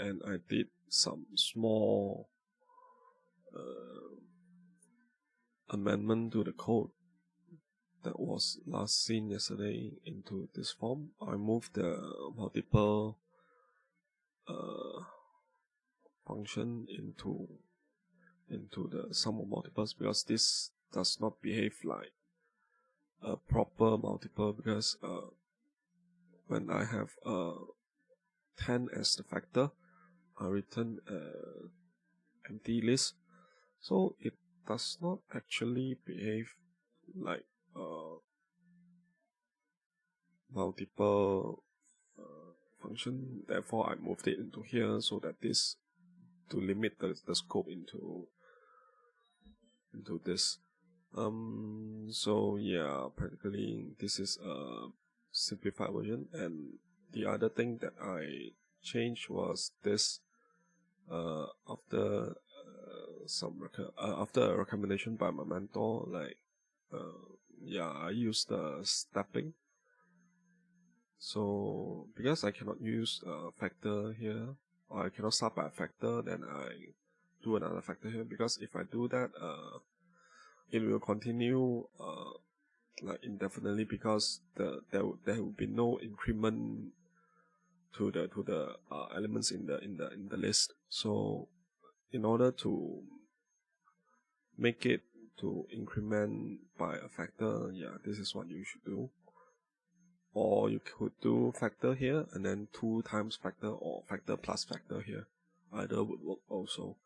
and I did some small amendment to the code that was last seen yesterday into this form. I moved the multiple function into the sum of multiples, because this does not behave like a proper multiple, because when I have 10 as the factor, I return an empty list, so it does not actually behave like multiple function. Therefore, I moved it into here so that this, to limit the scope into this. So yeah, practically this is a simplified version. And the other thing that I changed was this. After after a recommendation by my mentor, like I use the stepping. So because I cannot use a factor here, or I cannot start by a factor, then I do another factor here, because if I do that, it will continue like indefinitely, because there will be no increment to the elements in the list. So in order to make it to increment by a factor, this is what you should do. Or you could do factor here and then 2 times factor, or factor plus factor here. Either would work also.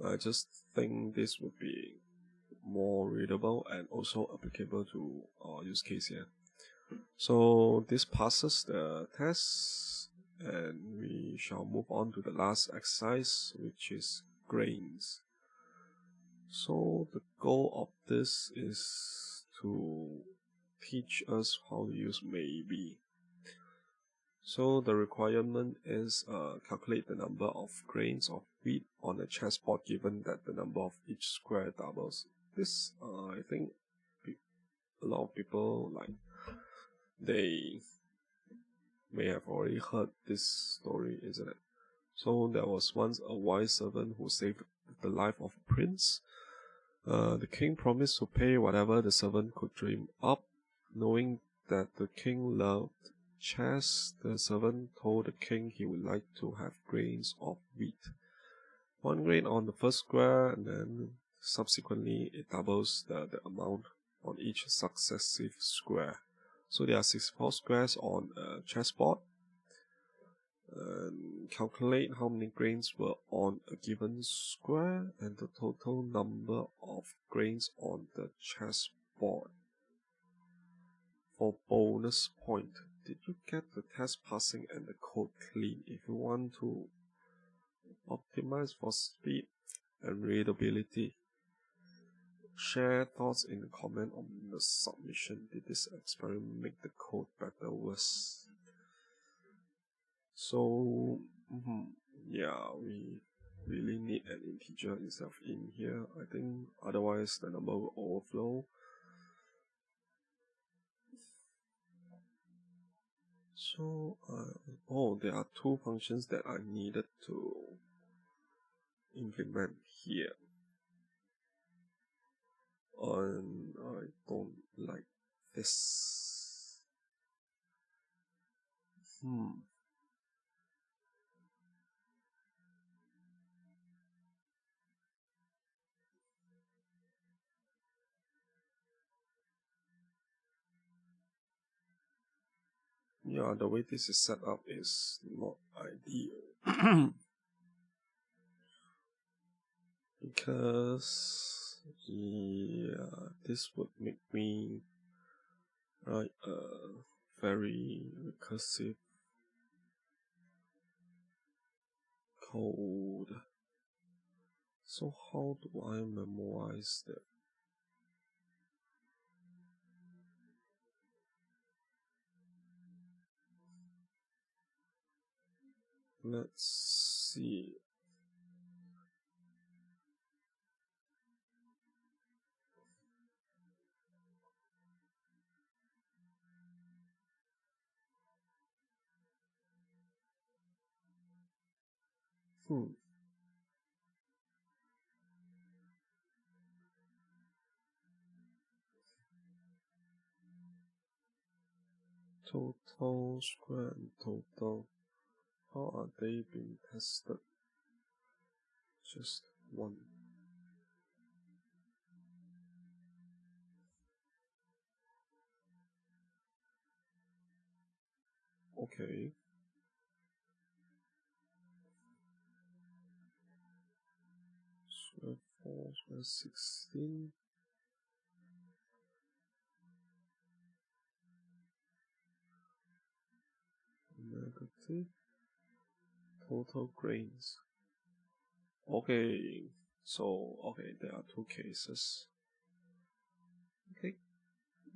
I just think this would be more readable and also applicable to our use case here. So this passes the test, and we shall move on to the last exercise, which is grains. So the goal of this is to teach us how to use maybe. So the requirement is calculate the number of grains of wheat on a chessboard given that the number of each square doubles. This I think a lot of people, like, they may have already heard this story, isn't it? So there was once a wise servant who saved the life of a prince. The king promised to pay whatever the servant could dream up. Knowing that the king loved chess, the servant told the king he would like to have grains of wheat. 1 grain on the first square, and then subsequently it doubles the amount on each successive square. So there are 64 squares on a chessboard. And calculate how many grains were on a given square and the total number of grains on the chessboard. For bonus point, did you get the test passing and the code clean? If you want to optimize for speed and readability, share thoughts in the comment on the submission. Did this experiment make the code better or worse? So we really need an integer instead of in here, I think, otherwise the number will overflow. So there are 2 functions that I needed to implement here, and I don't like this. The way this is set up is not ideal. Because this would make me write a very recursive code. So how do I memorize that? Let's see. Total, square, and total. How are they being tested? Just one. Okay. Square 4, square 16. Negative. Total grains. Okay. So, okay, there are two cases. Okay.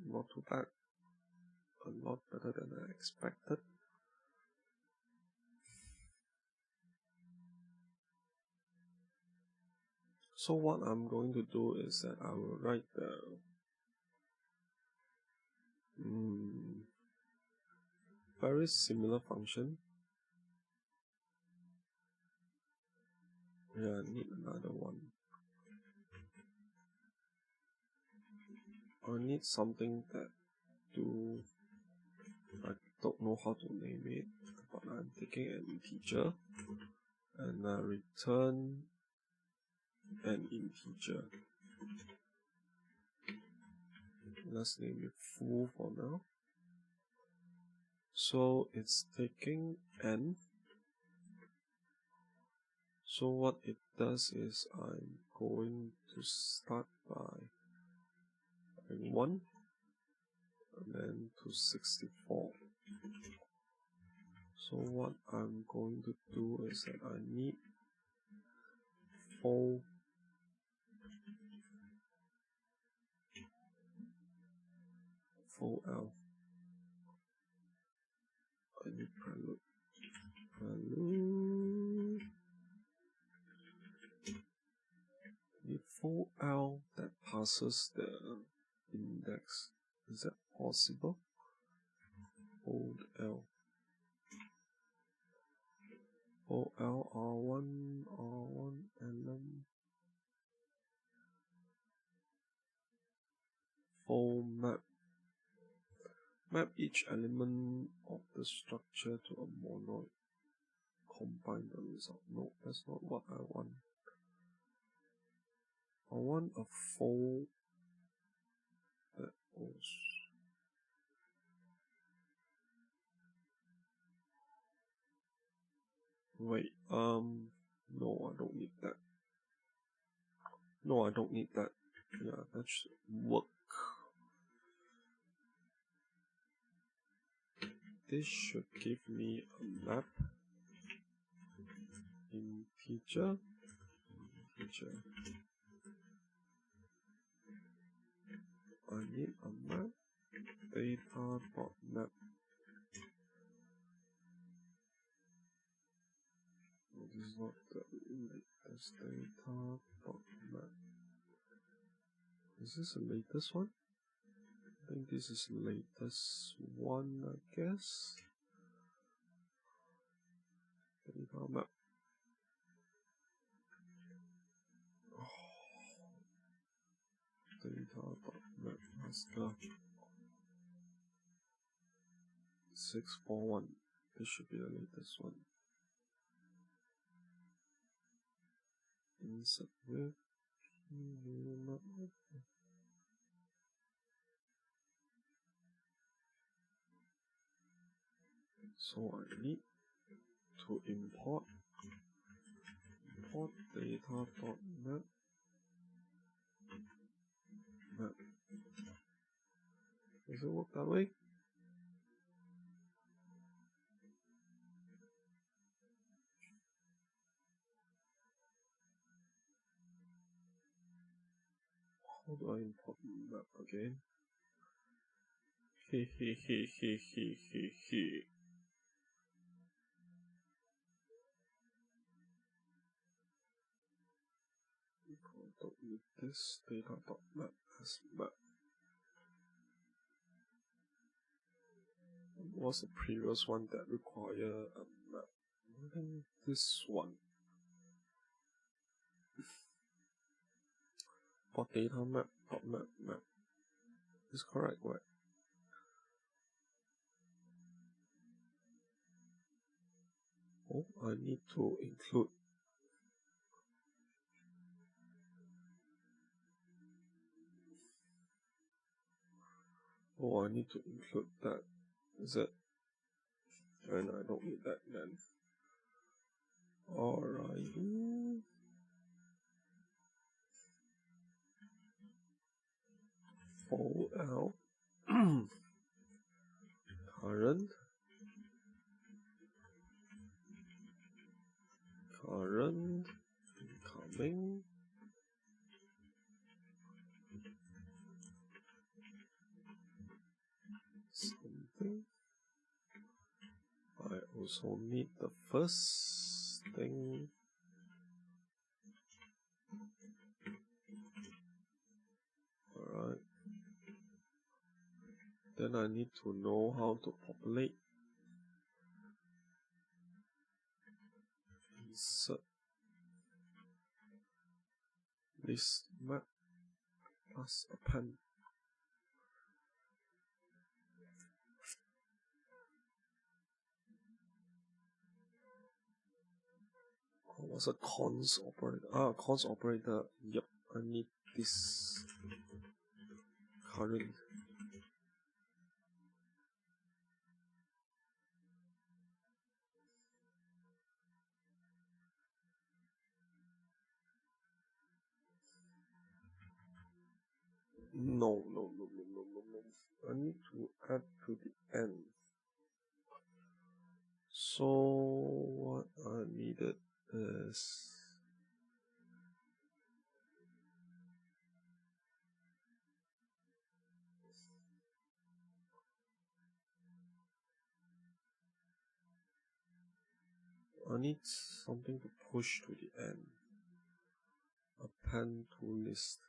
Not too bad. A lot better than I expected. So what I'm going to do is that I will write the very similar function. Yeah, I need another one. I need something that do, I don't know how to name it, but I'm taking an integer and I return an integer. Let's name it full for now. So it's taking n. So what it does is I'm going to start by 1 and then to 64. So what I'm going to do is that I need full L. I need prelude. Need full L that passes the index. Is that possible? Old L. O L R1 element. Full map. Map each element of the structure to a monoid. Combine the result. No, that's not what I want. I want a full that goes. Wait, no, I don't need that. No, I don't need that. Yeah, that should work. This should give me a map. Integer. I need a map. Data.map. This is not the latest data.map. Is this the latest one? I think this is the latest one, I guess. Data map. Data.map Haskell 641. This should be the latest one. Insert with so I need to import data.map map. Does it work that way? How do I import map again? He. Don't need this data.map as map. What's the previous one that require a map? I think this one. What data map, dot map is correct, right? Oh, I need to include. Oh, I need to include that. Is it? And I don't need that then. Alright. Fold out. Current. Incoming. Something. I also need the first thing. Alright. Then I need to know how to populate. Insert list map plus append. What's a cons operator? Cons operator. Yep, I need this current. No. I need to add to the end. So what I needed is I need something to push to the end. Append to list.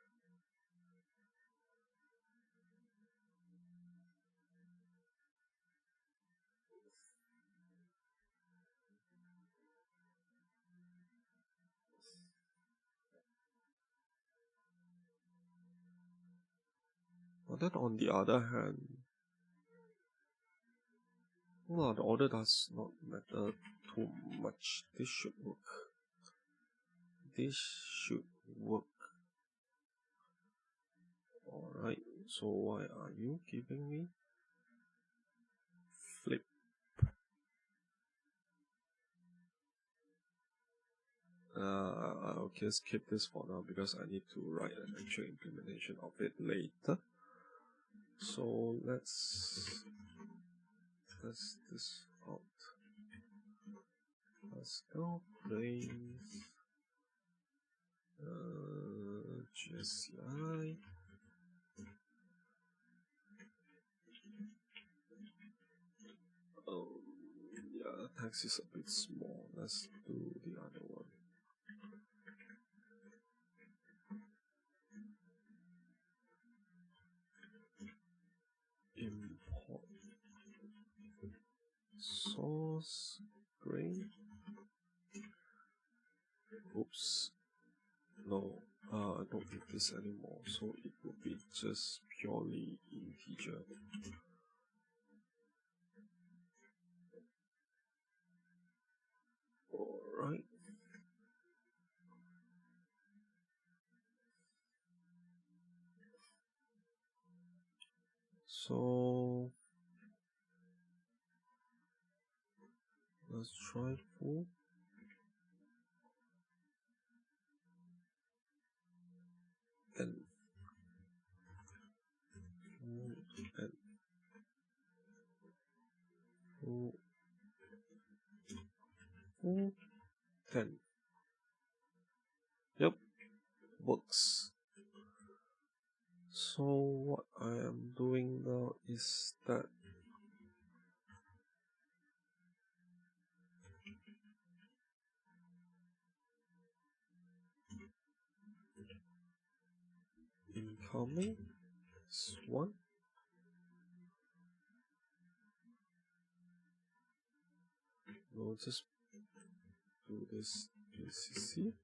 But then on the other hand, well, the order does not matter too much. This should work. Alright, so why are you giving me flip? I'll just keep this for now because I need to write an actual implementation of it later. So let's test this out. Haskell plays GSCI. Yeah, text is a bit small. Let's do the other one. Import source grain. Oops. No, I don't need this anymore. So it will be just purely integer. Alright. So let's try full. And full 10. Yep, works. So what I am doing now is that incoming is 1. We'll just do this GCC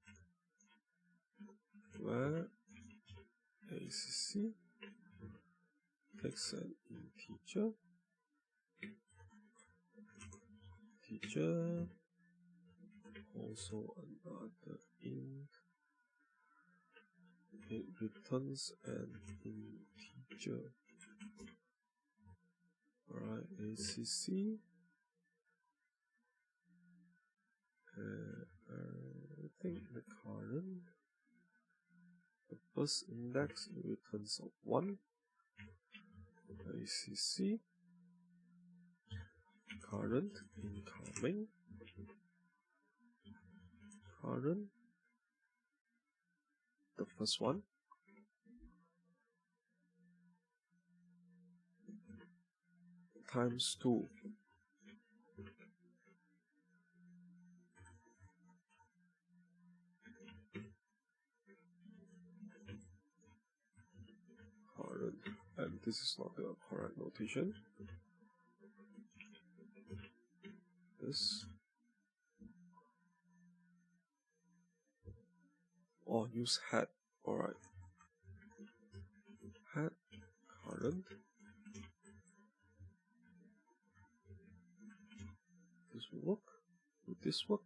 where ACC takes an integer, also another int, it returns an integer. Alright, ACC, I think the current, the first index it returns a 1, ACC, current, incoming, current, the first one, times 2. Current, and this is not the correct notation. This, or use head. Alright, head, current. This will work. Would this work?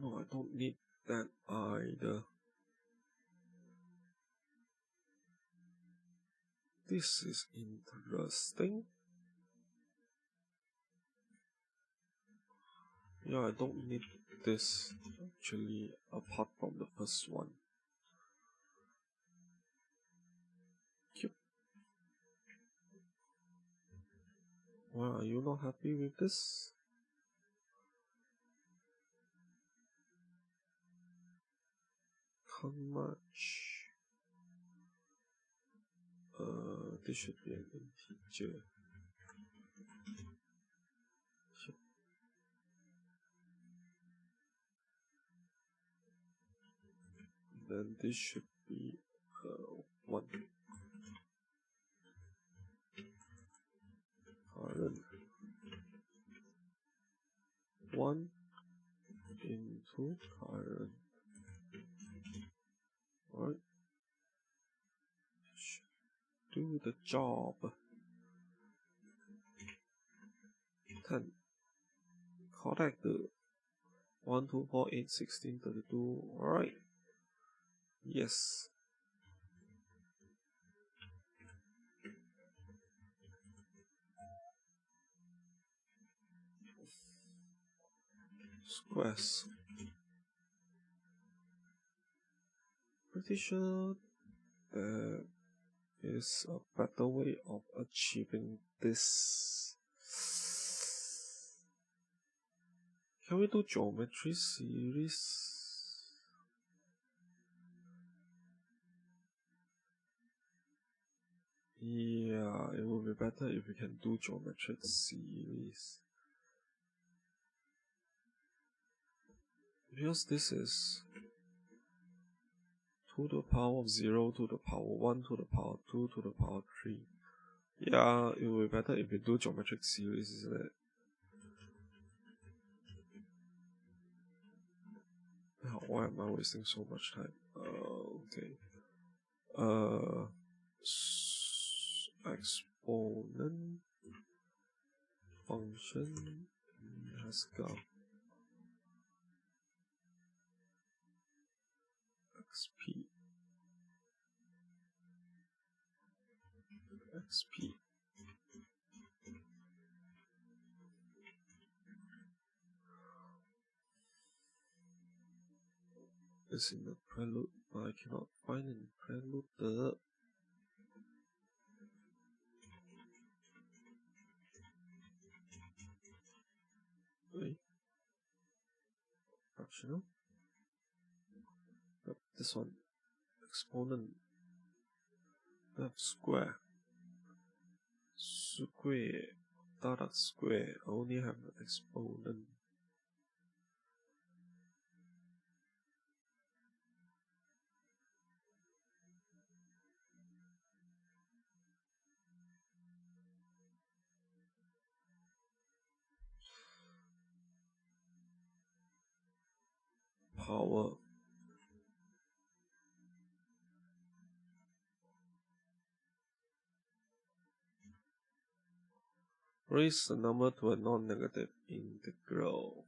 No, I don't need that either. This is interesting. Yeah, I don't need this actually, apart from the first one. Cute. Well, are you not happy with this? How much? This should be an integer. Then this should be 1. Current 1 into current. Alright. Do the job. 10. Correct. 1, 2, 4, 8, 16, 32. Alright. Yes. Squares. Pretty sure there is a better way of achieving this. Can we do geometry series? Yeah, it would be better if we can do geometric series. Because this is 2 to the power of 0, to the power 1, to the power 2, to the power 3. Yeah, it would be better if we do geometric series, isn't it? Why am I wasting so much time? Okay. Exponent function Haskell XP is in the prelude, but I cannot find any prelude. Wait. Fractional. Yep, this one. Exponent. We have square. Data square. I only have an exponent. power. Raise the number to a non-negative integral.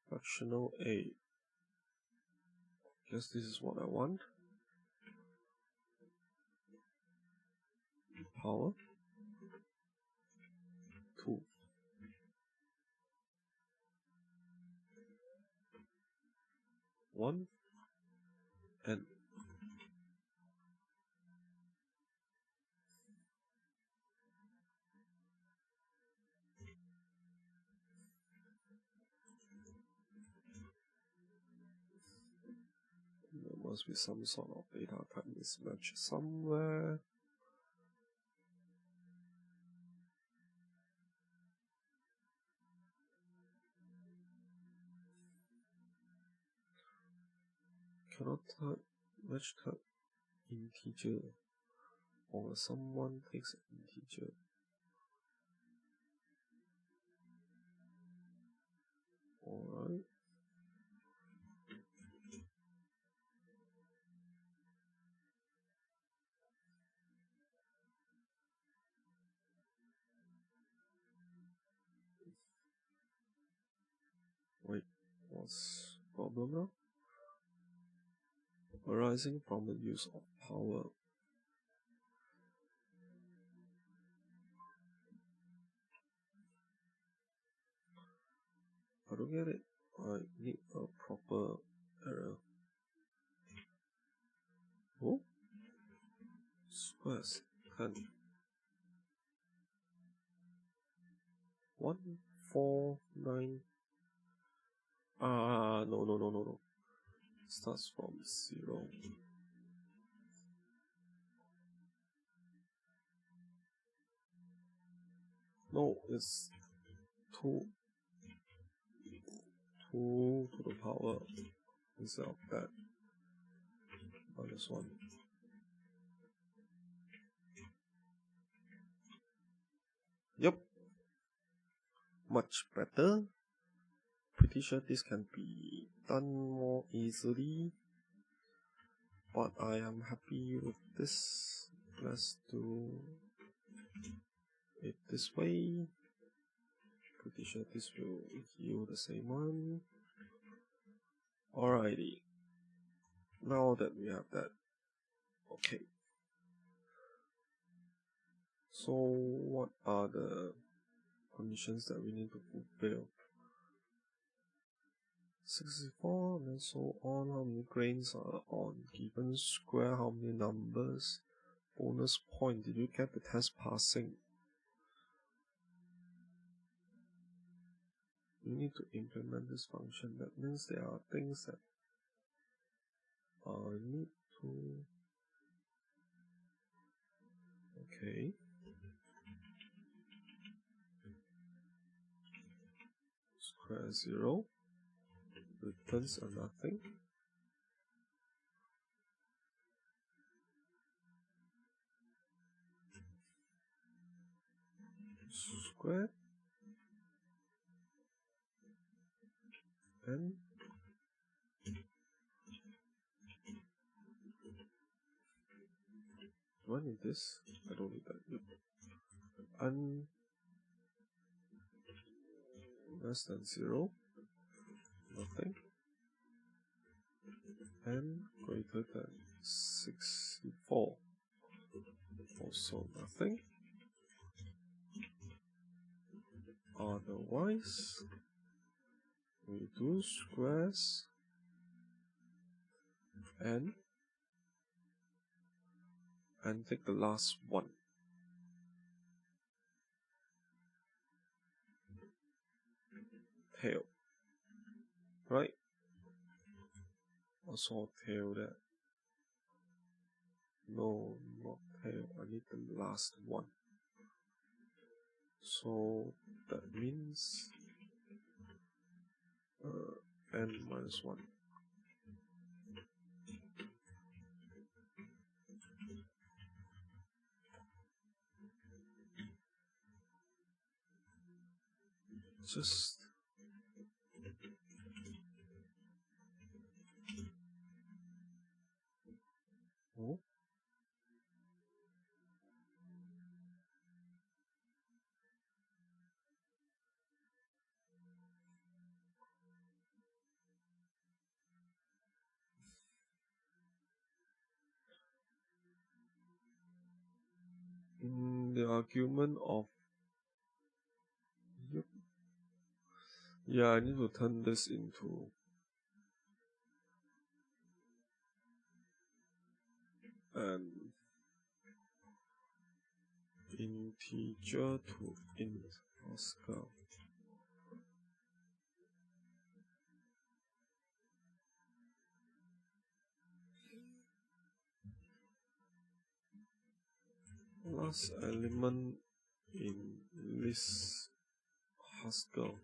Fractional A. Guess this is what I want. Power 2. 1 and there must be some sort of data type mismatch somewhere. Cannot type match type integer, or someone takes an integer. Alright. Wait, what's the problem now? Arising from the use of power. I don't get it. I need a proper error. Oh? Squares 10. 1, 4, 9. No. Starts from 0. No, it's 2 to the power instead of that. -1. Yep. Much better. Pretty sure this can be done more easily. But I am happy with this. Let's do it this way. Pretty sure this will yield the same one. Alrighty. Now that we have that, okay. So what are the conditions that we need to fulfill? 64 and so on. How many grains are on given square? How many numbers? Bonus point. Did you get the test passing? You need to implement this function. That means there are things that I need to. Okay. Square 0 returns a nothing. Square and do I need this? I don't need that. And less than 0, nothing. And greater than 64, also nothing. Otherwise, we do squares and take the last one. Tail. Right? Also tail that. No, not tail. I need the last one. So that means n minus 1. just oh. The argument of yep. Yeah, I need to turn this into an integer to int Haskell. Last element in list Haskell.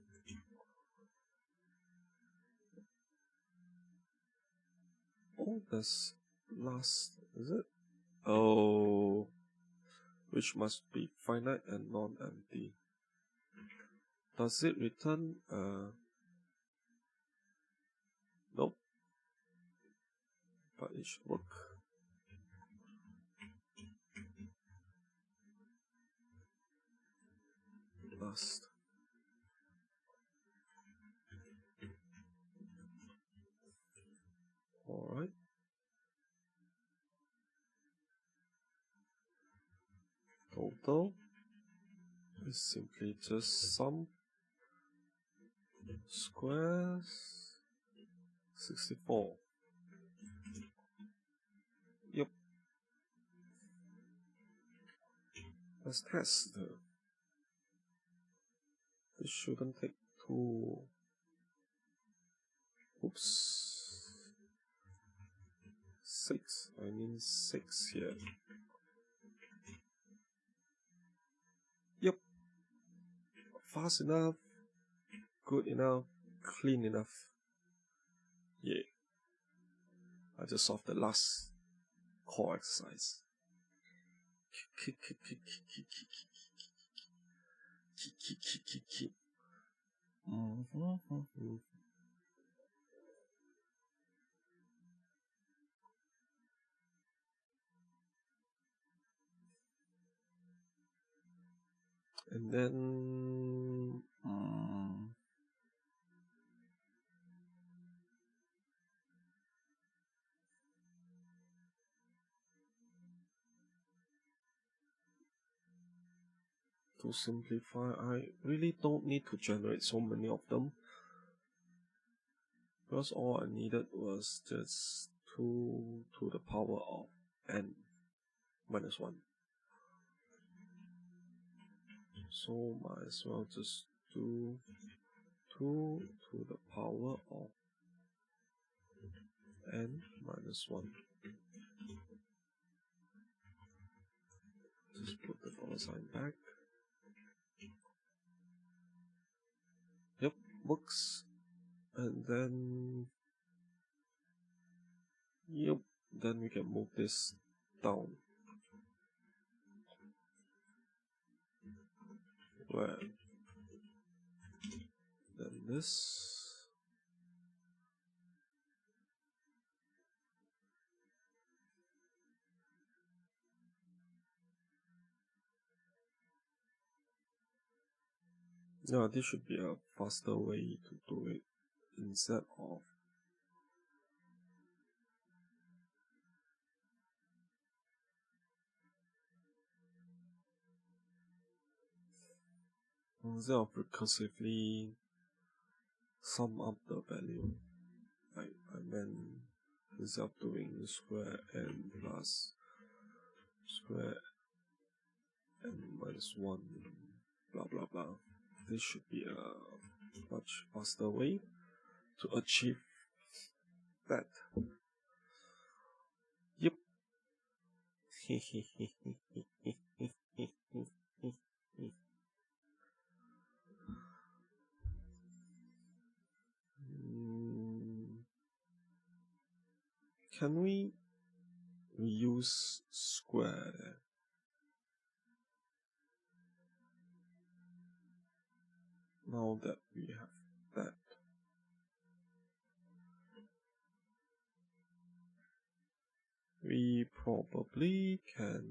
Oh, that's last, is it? Oh, which must be finite and non-empty. Does it return? Nope. But it should work. Last. Alright. Total is simply just sum squares 64. Yep. Let's test. This shouldn't take too. Oops. 6. I mean 6 here. Yep. Fast enough. Good enough. Clean enough. Yeah. I just solved the last core exercise. And then to simplify, I really don't need to generate so many of them, because all I needed was just 2 to the power of n minus 1. So might as well just do 2 to the power of n minus 1. Just put the dollar sign back. Yep, works. And then yep, then we can move this down. Where then this. Yeah, this should be a faster way to do it instead of recursively sum up the value. I meant instead of doing square n plus square n minus 1 blah blah blah. This should be a much faster way to achieve that. Yep. Can we reuse square? Now that we have that, we probably can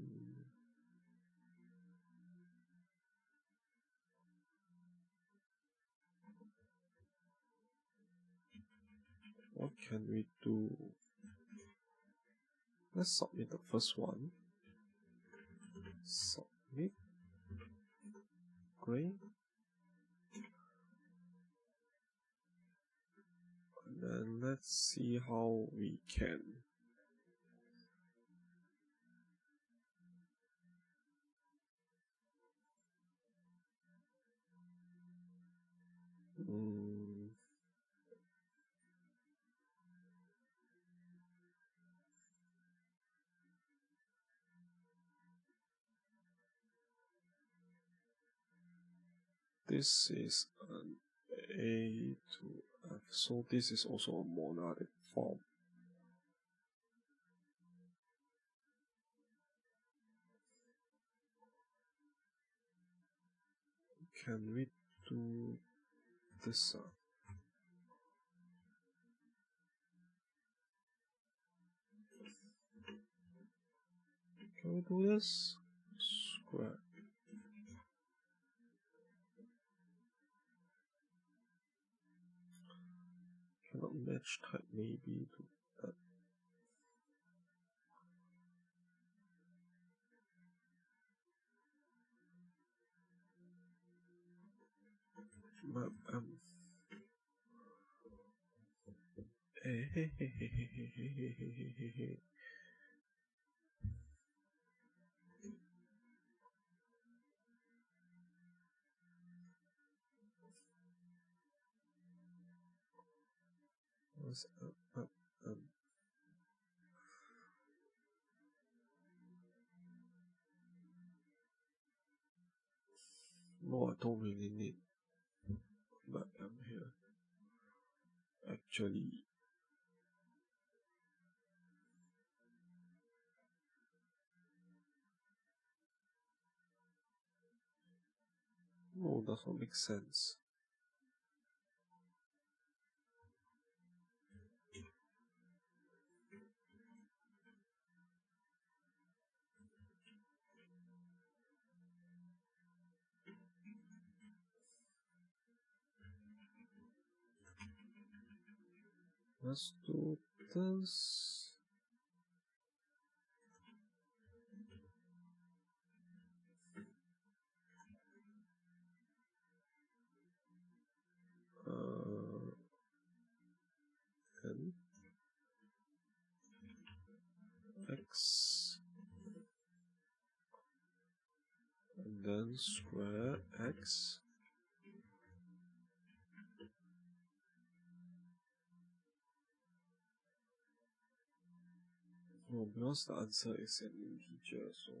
what can we do? Let's submit the first one. Submit. Great. And then let's see how we can this is an A to F, so this is also a monadic form. Can we do this? Can we do this? Square. Cannot match type maybe to that. Map What's no, I don't really need map here. Actually, no, does not make sense. Let's do this. And x, and then square x. Oh, because the answer is an integer, so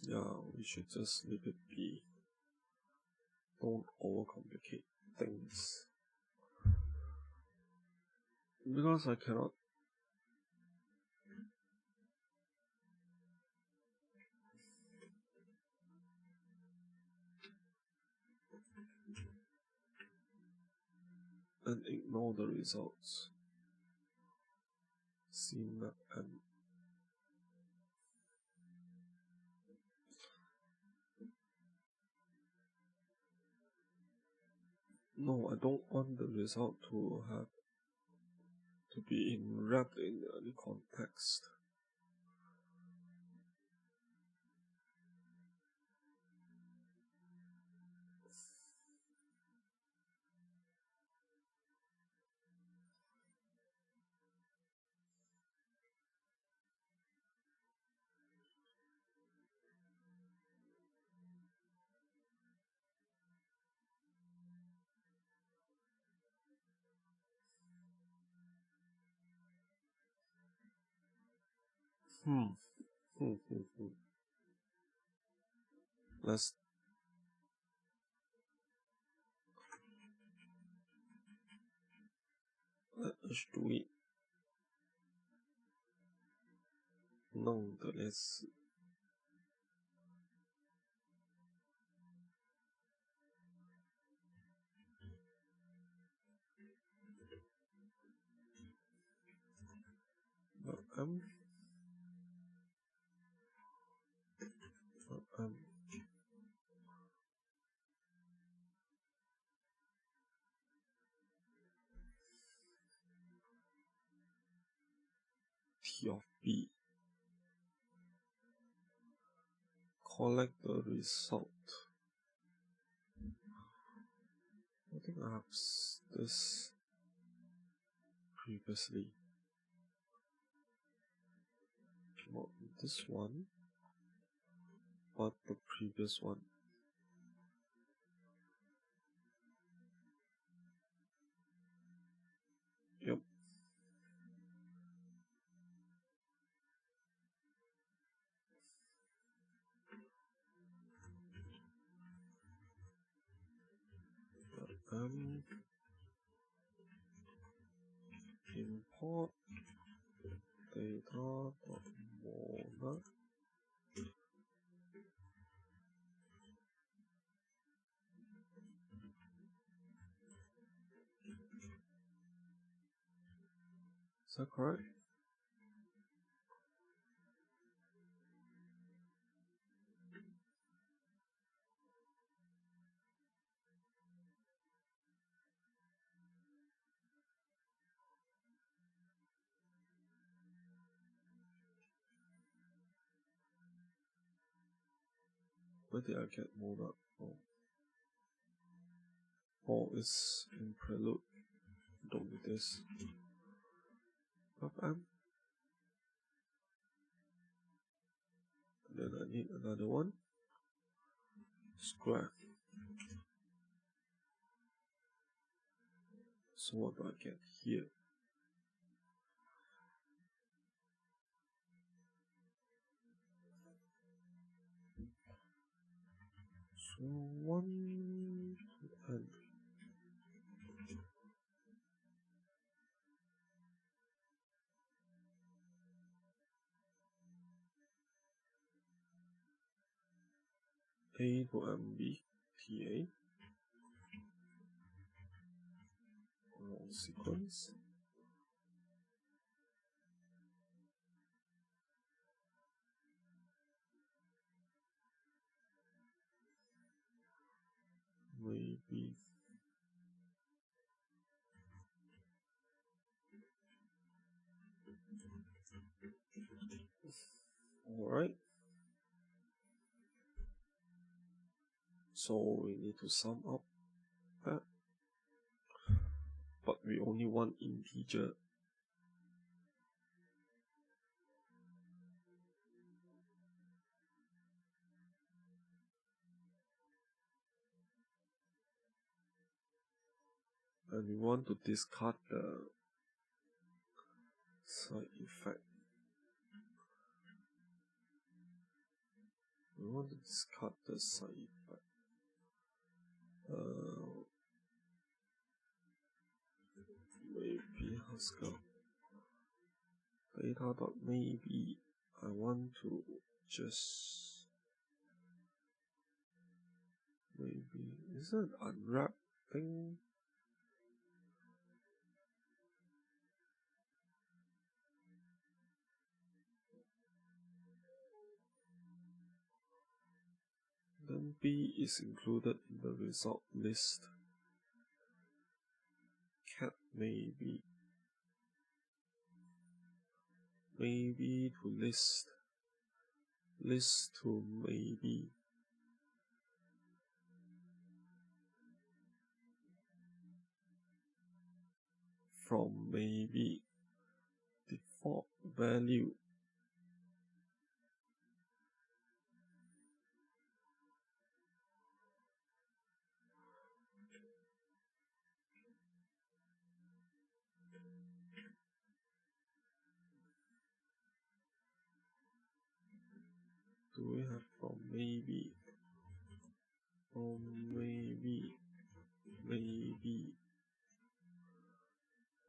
yeah, we should just leave it be. Don't overcomplicate things. Because I cannot and ignore the results. Cmap and no, I don't want the result to have to be wrapped in any context. Let's let us do it. nonetheless. T of B. Collect the result. I think I have this previously. Not this one, but the previous one. Yep. Import data.mona. Is that correct? Where did I get Mona? Oh, it's in Prelude. Don't need this. And then I need another one. Square. So what do I get here? So 1 and A to MB, TA, long sequence. Maybe. Alright. So we need to sum up that. But we only want integer. And we want to discard the side effect. We want to discard the side effect. Maybe Haskell. Data.maybe I want to just maybe is it unwrap thing? Then B is included in the result list. Cat maybe to list to maybe. From maybe default value do we have from maybe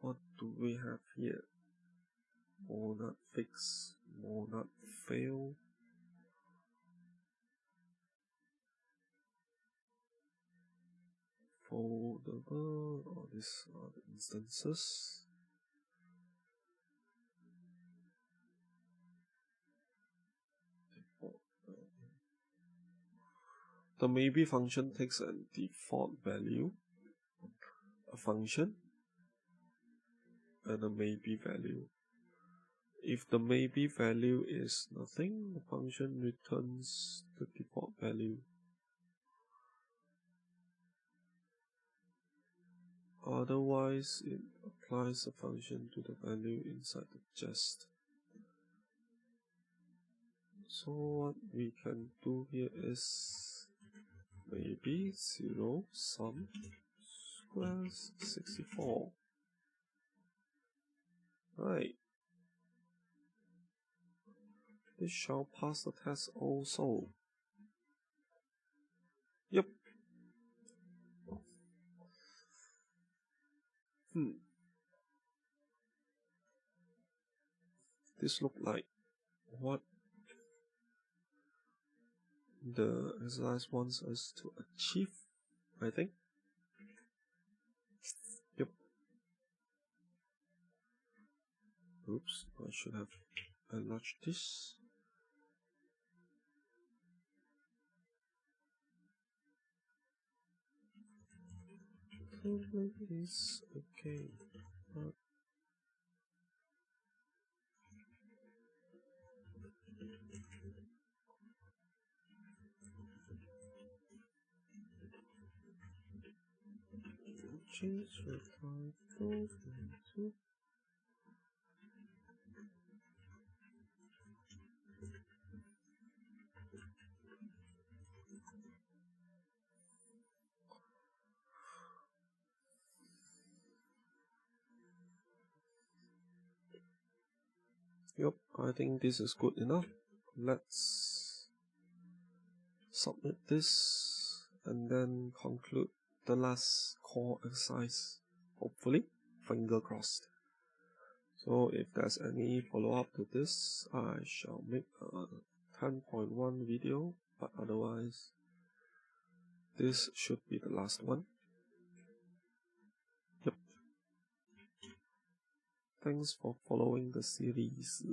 what do we have here? Or not fix will not fail. Foldable, all these are the instances. The maybe function takes a default value, a function, and a maybe value. If the maybe value is nothing, the function returns the default value. Otherwise, it applies a function to the value inside the jest. So what we can do here is maybe 0 sum squares 64. Right. This shall pass the test also. Yep. This look like what the exercise wants us to achieve, I think. Yep. Oops, I should have enlarged this. Like this, okay. Change the title to Yep, I think this is good enough. Let's submit this and then conclude the last core exercise, hopefully, finger crossed. So if there's any follow-up to this, I shall make a 10.1 video, but otherwise this should be the last one. Yep. Thanks for following the series.